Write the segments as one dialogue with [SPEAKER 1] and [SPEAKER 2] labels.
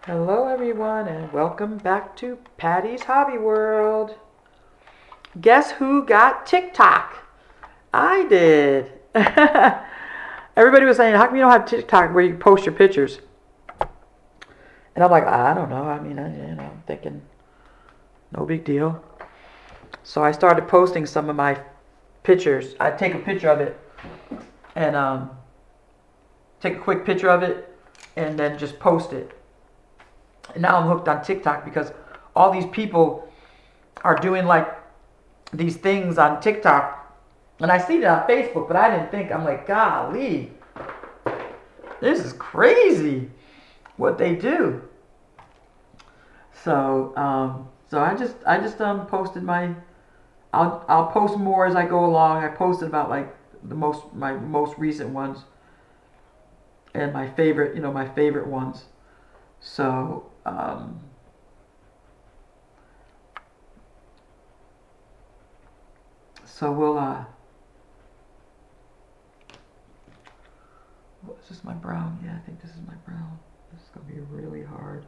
[SPEAKER 1] Hello everyone and welcome back to Patty's Hobby World. Guess who got TikTok? I did. Everybody was saying, how come you don't have TikTok where you post your pictures? And I'm like, I don't know. I'm thinking, no big deal. So I started posting some of my pictures. I take a picture of it and take a quick picture of it and then just post it. And now I'm hooked on TikTok because all these people are doing like these things on TikTok. And I see it on Facebook, but I didn't think, I'm like, golly, this is crazy what they do. So I just posted I'll post more as I go along. I posted about like my most recent ones and my favorite ones. So so we'll is this my brown? Yeah, I think this is my brown. This is gonna be really hard.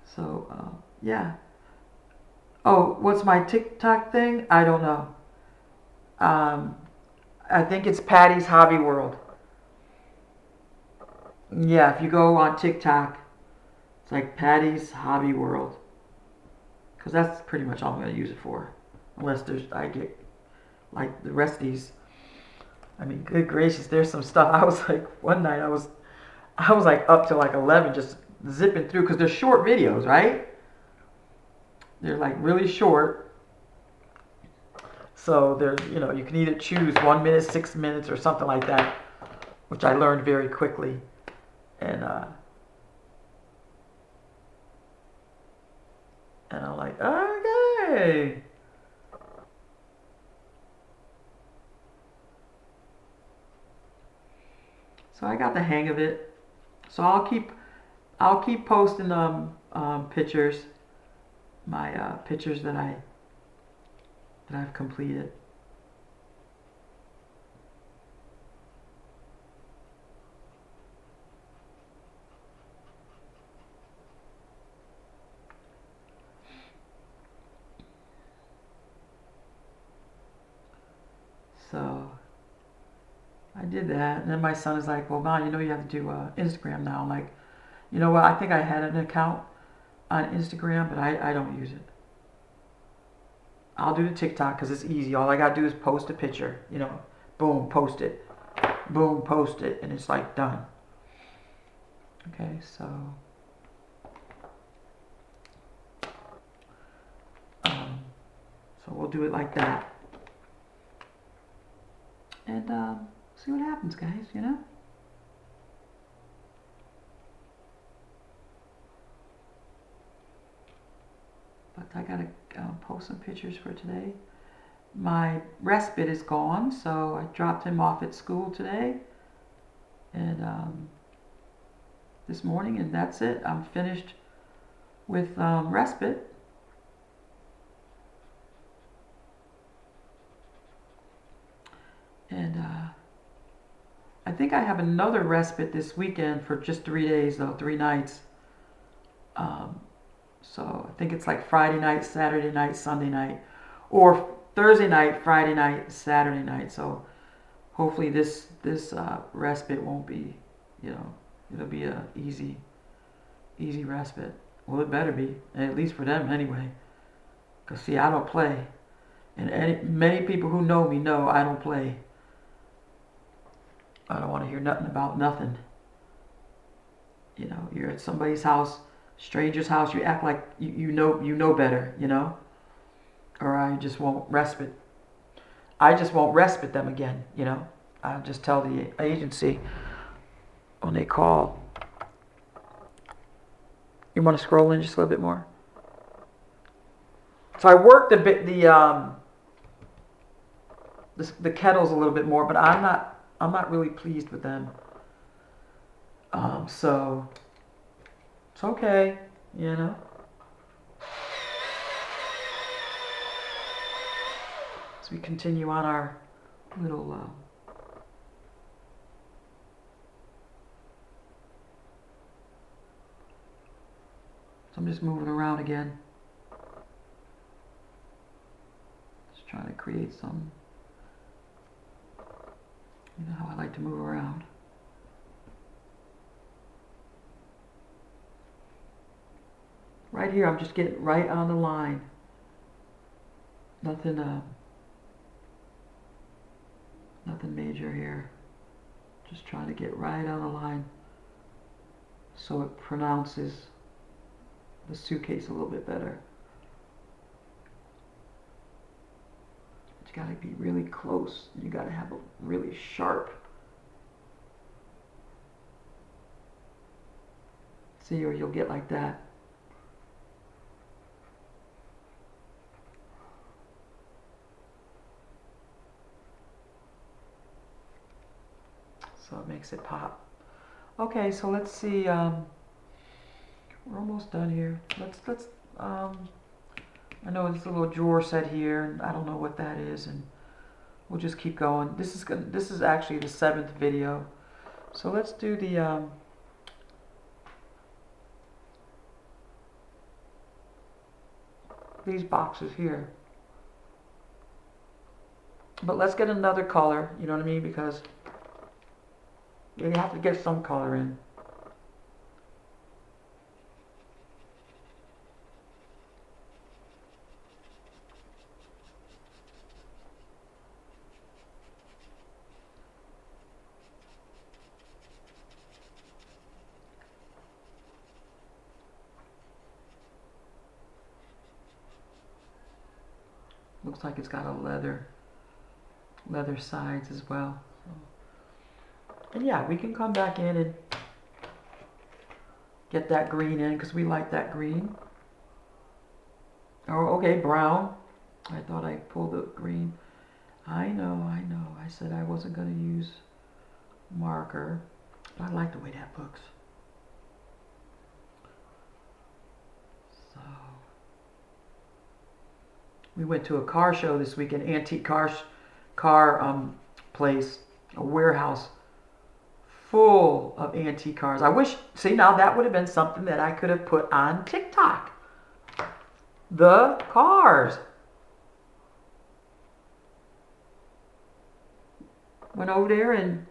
[SPEAKER 1] So yeah. Oh, what's my TikTok thing? I don't know. Um, I think it's Patty's Hobby World. Yeah, if you go on TikTok, it's like Patty's Hobby World. Because that's pretty much all I'm going to use it for. Unless I get like the rest of these. I mean, good gracious, there's some stuff. I was like, one night I was like up to like 11 just zipping through because they're short videos, right? They're like really short. So you can either choose 1 minute, 6 minutes, or something like that, which I learned very quickly. And I'm like, okay. So I got the hang of it. So I'll keep posting pictures, my pictures that I've completed. So I did that, and then my son is like, "Well, Mom, you have to do Instagram now." I'm like, "You know what? I think I had an account on Instagram, but I don't use it. I'll do the TikTok because it's easy. All I gotta do is post a picture. Boom, post it. Boom, post it, and it's like done." Okay, um, so we'll do it like that, and see what happens, guys. But I gotta post some pictures for today. My respite is gone, so I dropped him off at school today, and this morning, and that's it. I'm finished with respite. And I think I have another respite this weekend for just 3 days, though, 3 nights. Um, so I think it's like Friday night, Saturday night, Sunday night, or Thursday night, Friday night, Saturday night. So hopefully this respite won't be, it'll be a easy respite. Well, it better be, at least for them anyway. Cause see, I don't play, and many people who know me know I don't play. I don't want to hear nothing about nothing. You're at somebody's house, stranger's house. You act like you know better. Or I just won't respite. I just won't respite them again. I'll just tell the agency when they call. You want to scroll in just a little bit more? So I worked a bit the kettles a little bit more, but I'm not really pleased with them. So it's okay, you know. As we continue on our little I'm just moving around again. Just trying to create some, you know how I like to move around. Right here, I'm just getting right on the line. Nothing major here. Just trying to get right on the line so it pronounces the suitcase a little bit better. But you gotta be really close. You gotta have a really sharp. See, or you'll get like that. So it makes it pop. Okay, so let's see. We're almost done here. I know there's a little drawer set here, and I don't know what that is, and we'll just keep going. This is actually the 7th video. So let's do the these boxes here. But let's get another color, you know what I mean? Because you have to get some color in. Looks like it's got a leather sides as well. And yeah, we can come back in and get that green in because we like that green. Oh, okay, brown. I thought I pulled the green. I know. I said I wasn't going to use marker, but I like the way that looks. So, we went to a car show this week, an antique car place, a warehouse full of antique cars. I wish, see, now that would have been something that I could have put on TikTok. The cars. Went over there and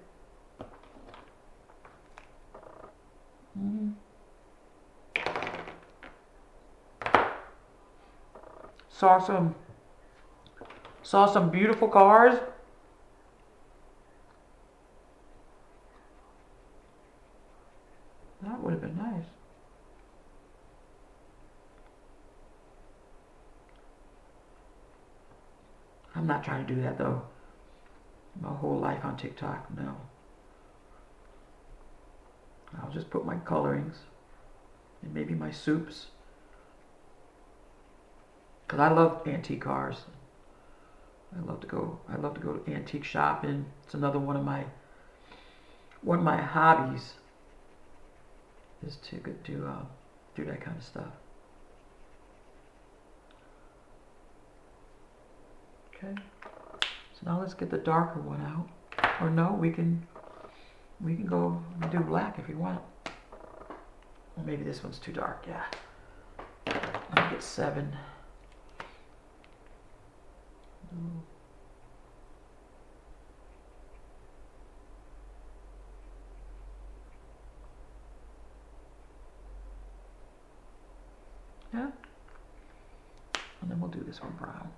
[SPEAKER 1] saw some beautiful cars. That would have been nice. I'm not trying to do that though. My whole life on TikTok, no. I'll just put my colorings and maybe my soups. Cause I love antique cars. I love to go to antique shopping. It's another one of my hobbies is to do that kind of stuff. Okay. So now let's get the darker one out. Or no, we can go and do black if you want. Well, maybe this one's too dark. Yeah. I'll get 7. Yeah. And then we'll do this one brown.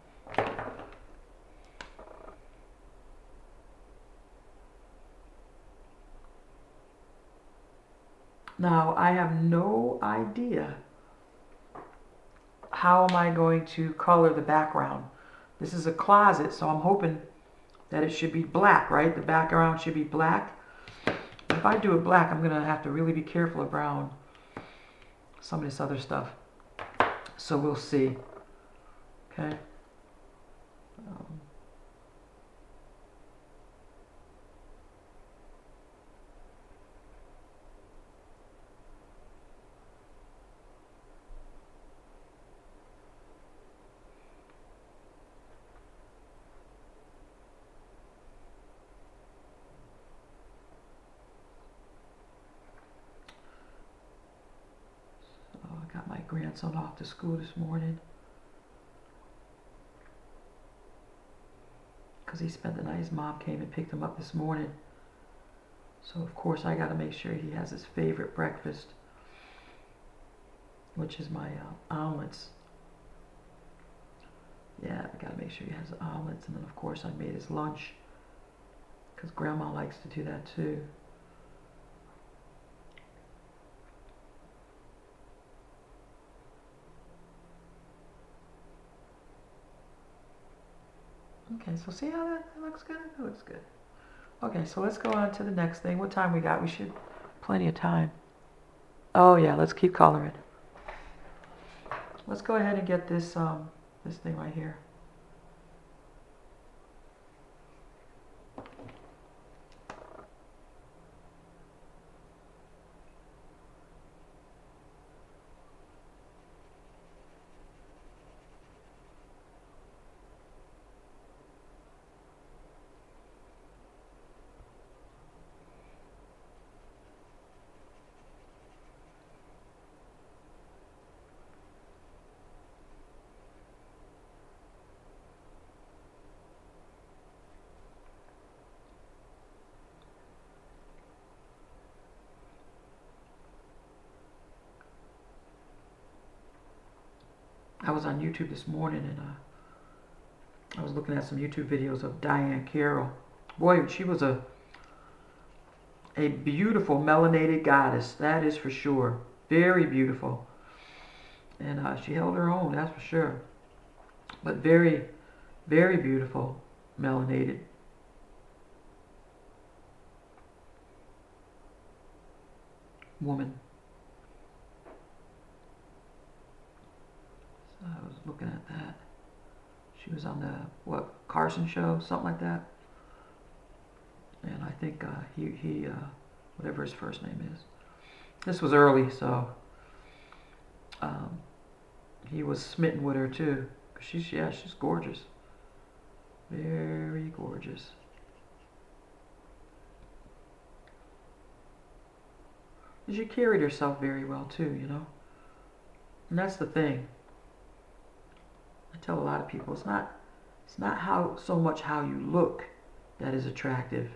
[SPEAKER 1] Now, I have no idea how am I going to color the background. This is a closet, so I'm hoping that it should be black, right? The background should be black. If I do it black, I'm going to have to really be careful around some of this other stuff. So we'll see. Okay. I got my grandson off to school this morning because he spent the night. His mom came and picked him up this morning. So of course I got to make sure he has his favorite breakfast, which is my omelets. Yeah, I got to make sure he has omelets. And then of course I made his lunch because Grandma likes to do that too. Okay, so see how that looks good? It looks good. Okay, so let's go on to the next thing. What time we got? We should plenty of time. Oh yeah, let's keep coloring. Let's go ahead and get this this thing right here. I was on YouTube this morning and I was looking at some YouTube videos of Diane Carroll. Boy, she was a beautiful melanated goddess, that is for sure. Very beautiful. And she held her own, that's for sure. But very, very beautiful melanated. Woman. So I was looking at that. She was on the, what, Carson show, something like that. And I think he whatever his first name is. This was early, so he was smitten with her too. She's gorgeous. Very gorgeous. And she carried herself very well too, you know. And that's the thing. I tell a lot of people it's not how so much how you look that is attractive.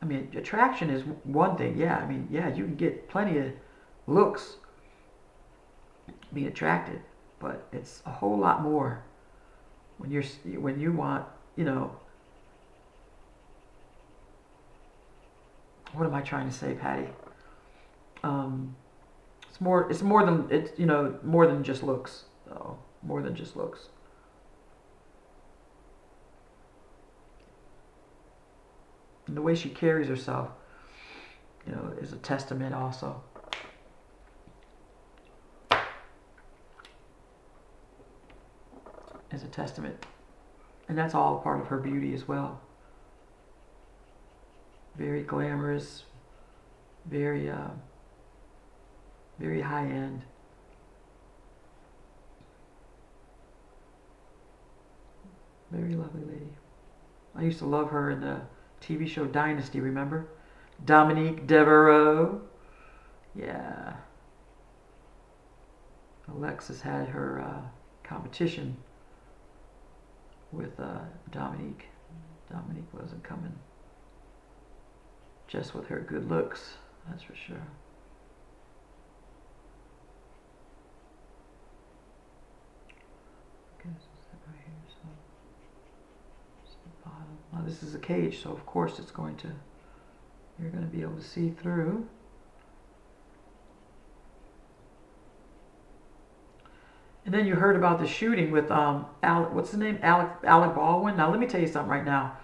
[SPEAKER 1] I mean, attraction is one thing. Yeah, I mean, yeah, you can get plenty of looks being attracted, but it's a whole lot more when you want, you know. What am I trying to say, Patty? It's more than it's more than just looks. So more than just looks. And the way she carries herself, is a testament also. Is a testament. And that's all part of her beauty as well. Very glamorous, very very high end. Very lovely lady. I used to love her in the TV show Dynasty, remember? Dominique Devereaux. Yeah. Alexis had her competition with Dominique. Dominique wasn't coming just with her good looks, that's for sure. Okay, so that right here, so it's the bottom. Now this is a cage, so of course you're going to be able to see through. And then you heard about the shooting with what's the name? Alec Baldwin. Now let me tell you something right now.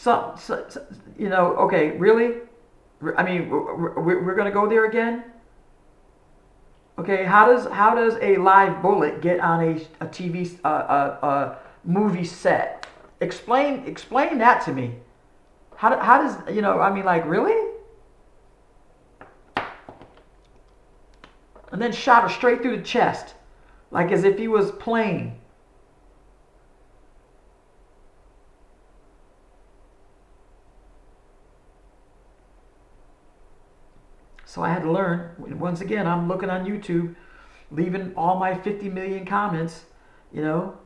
[SPEAKER 1] Okay, really? I mean, we're going to go there again? Okay, how does a live bullet get on a TV movie set? Explain that to me. How does I mean, like, really? And then shot her straight through the chest, like as if he was playing. So I had to learn. Once again, I'm looking on YouTube leaving all my 50 million comments. You know,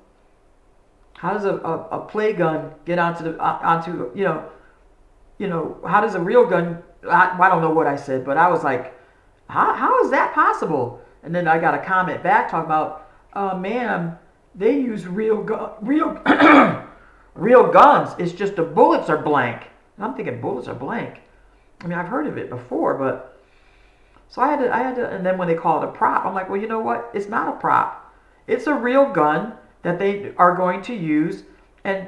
[SPEAKER 1] how does a play gun get onto the onto how does a real gun? I don't know what I said, but I was like, how is that possible? And then I got a comment back talking about, ma'am, they use real real guns. It's just the bullets are blank. And I'm thinking bullets are blank. I mean, I've heard of it before, but so I had to, and then when they call it a prop, I'm like, well, you know what? It's not a prop. It's a real gun that they are going to use, and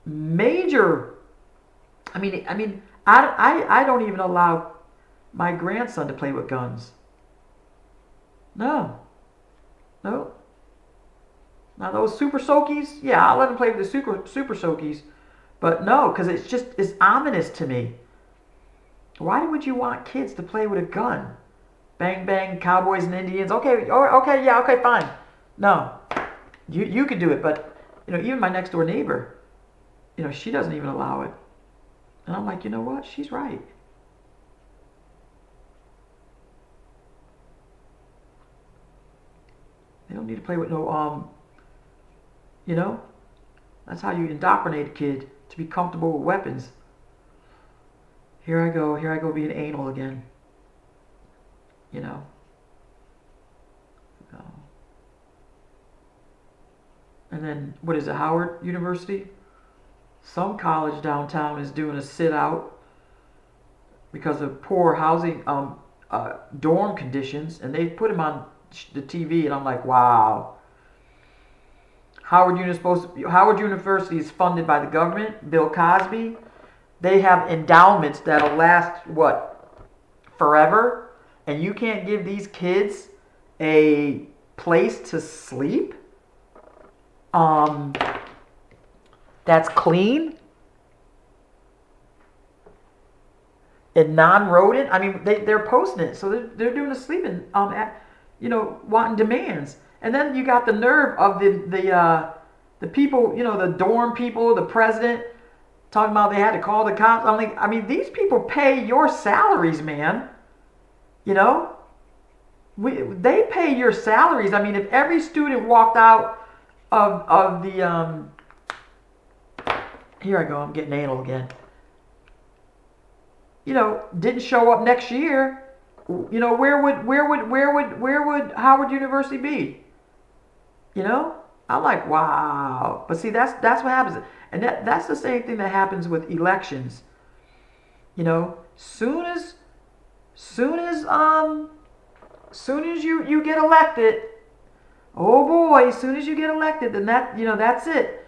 [SPEAKER 1] major. I don't even allow my grandson to play with guns. No, no. Now those super soakies, yeah, I'll let him play with the super soakies, but no, because it's ominous to me. Why would you want kids to play with a gun? Bang bang, cowboys and Indians. Okay, okay, yeah, okay, fine. No, you could do it, but even my next door neighbor, she doesn't even allow it. And I'm like, you know what? She's right. They don't need to play with no that's how you indoctrinate a kid to be comfortable with weapons. Here I go being anal again. You know. And then what is it, Howard University? Some college downtown is doing a sit out because of poor housing dorm conditions, and they put him on the TV, and I'm like, wow. Howard University is funded by the government. Bill Cosby. They have endowments that'll last forever, and you can't give these kids a place to sleep. That's clean and non-rodent. I mean, they're posting it, so they're doing the sleeping wanting demands. And then you got the nerve of the people, the dorm people, the president, talking about they had to call the cops. I'm like, I mean, these people pay your salaries, man. They pay your salaries. I mean, if every student walked out of the here I go, I'm getting anal again. Didn't show up next year, where would Howard University be? I'm like, wow. But see, that's what happens. And that's the same thing that happens with elections. Soon as you get elected, oh boy, as soon as you get elected, then that's it.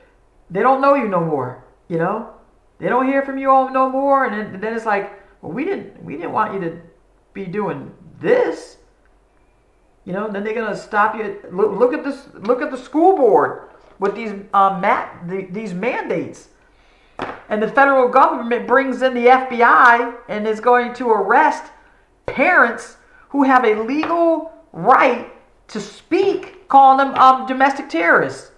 [SPEAKER 1] They don't know you no more. They don't hear from you all no more, and then it's like, well, we didn't want you to be doing this. Then they're gonna stop you. Look at this. Look at the school board with these mandates, and the federal government brings in the FBI and is going to arrest parents who have a legal right to speak, calling them domestic terrorists.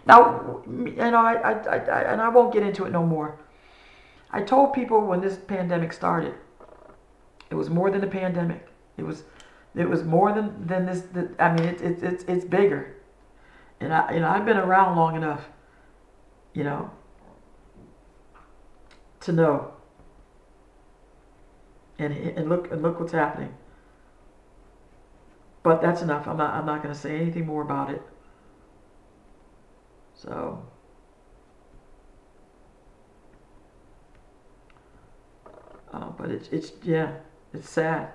[SPEAKER 1] Now, I won't get into it no more. I told people when this pandemic started, it was more than a pandemic. It was more than this. I mean, it's bigger. And I've been around long enough, to know. And look what's happening. But that's enough. I'm not going to say anything more about it. So. But it's sad.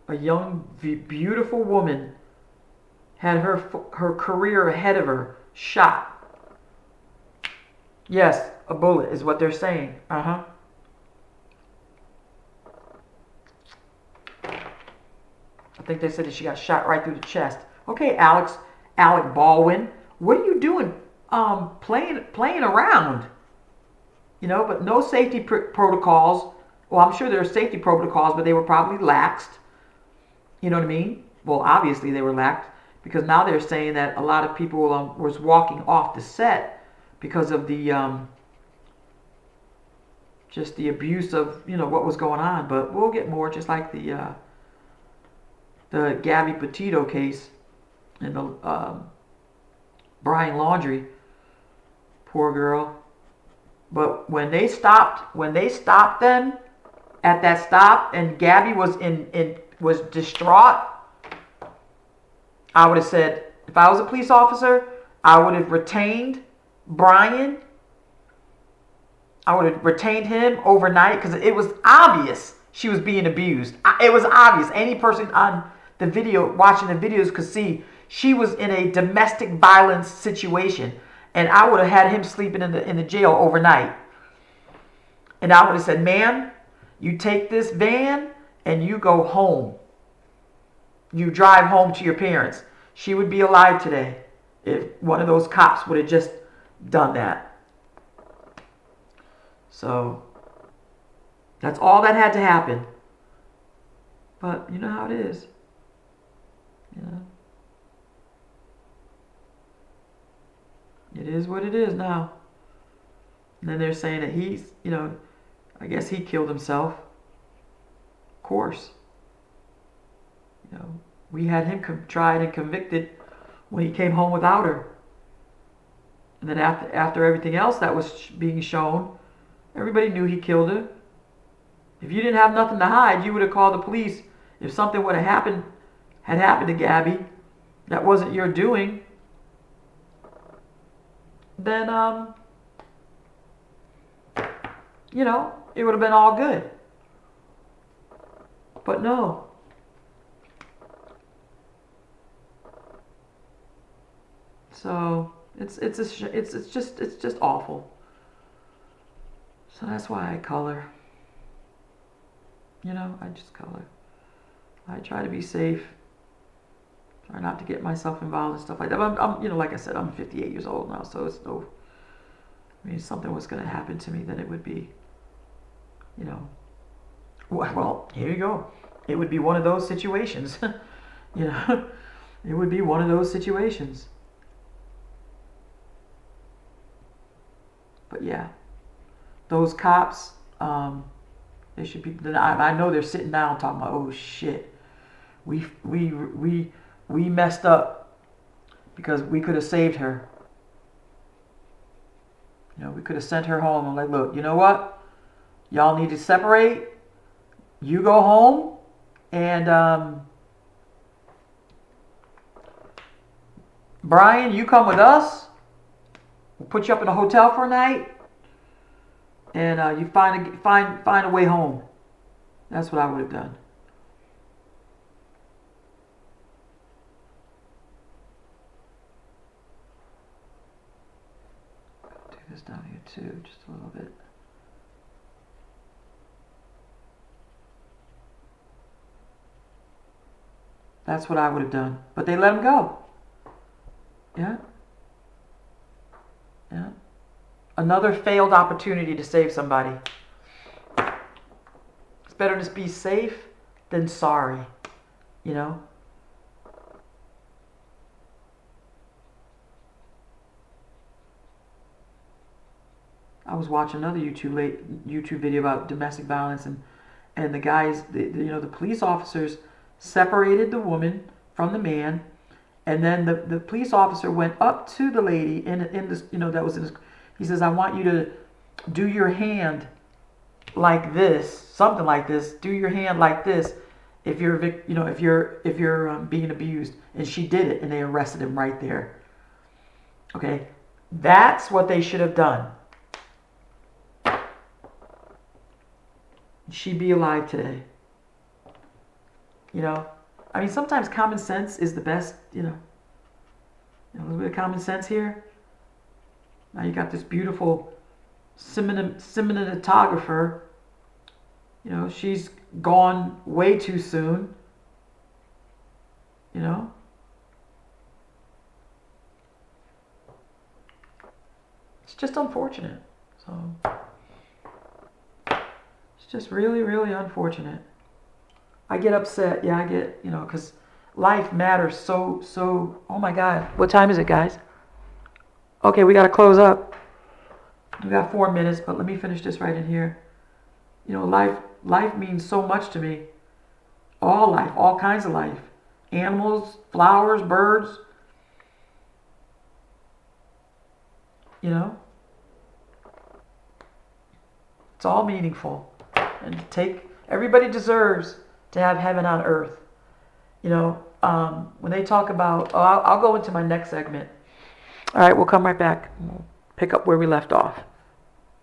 [SPEAKER 1] A young, beautiful woman had her career ahead of her, shot. Yes, a bullet is what they're saying. I think they said that she got shot right through the chest. Okay, Alec Baldwin, what are you doing? Playing around. But no safety protocols. Well, I'm sure there are safety protocols, but they were probably laxed. You know what I mean? Well, obviously they were laxed because now they're saying that a lot of people was walking off the set because of the just the abuse of what was going on. But we'll get more, just like the Gabby Petito case. in the Brian Laundrie, poor girl. But when they stopped them at that stop, and Gabby was distraught, I would have said, if I was a police officer, I would have retained Brian. I would have retained him overnight because it was obvious she was being abused. It was obvious. Any person on the video, watching the videos, could see she was in a domestic violence situation. And I would have had him sleeping in the jail overnight. And I would have said, ma'am, you take this van and you go home. You drive home to your parents. She would be alive today if one of those cops would have just done that. So that's all that had to happen. But you know how it is. You know. It is what it is now. And then they're saying that he's, I guess he killed himself. Of course. We had him tried and convicted when he came home without her. And then after everything else that was being shown, everybody knew he killed her. If you didn't have nothing to hide, you would have called the police. If something would have happened to Gabby, that wasn't your doing, then it would have been all good. But no. So it's just awful. So that's why I color. I just color. I try to be safe. Try not to get myself involved in stuff like that. But I'm like I said, I'm 58 years old now, so it's no. I mean, if something was going to happen to me, then it would be, well, here you go. It would be one of those situations. It would be one of those situations. But yeah, those cops, they should be. I know they're sitting down talking about, oh shit, we messed up because we could have saved her. We could have sent her home and like, look, you know what? Y'all need to separate. You go home, and Brian, you come with us. We'll put you up in a hotel for a night, and you find a way home. That's what I would have done. I'll do this down here too, just a little bit. That's what I would have done. But they let him go. Yeah. Yeah. Another failed opportunity to save somebody. It's better to be safe than sorry. I was watching another YouTube video about domestic violence, and the guys, the police officers separated the woman from the man, and then the police officer went up to the lady in this, that was in his, he says, I want you to do your hand like this, something like this. Do your hand like this if you're being abused. And she did it, and they arrested him right there. Okay, that's what they should have done. She'd be alive today. I mean, sometimes common sense is the best, a little bit of common sense here. Now you got this beautiful cinematographer. She's gone way too soon. It's just unfortunate. So it's just really, really unfortunate. I get upset. Yeah, I get, because life matters so, oh my God. What time is it, guys? Okay, we got to close up. We got 4 minutes, but let me finish this right in here. Life means so much to me. All life, all kinds of life. Animals, flowers, birds, You know, it's all meaningful, and everybody deserves to have heaven on earth. You know, when they talk about, I'll go into my next segment. All right, we'll come right back. We'll pick up where we left off.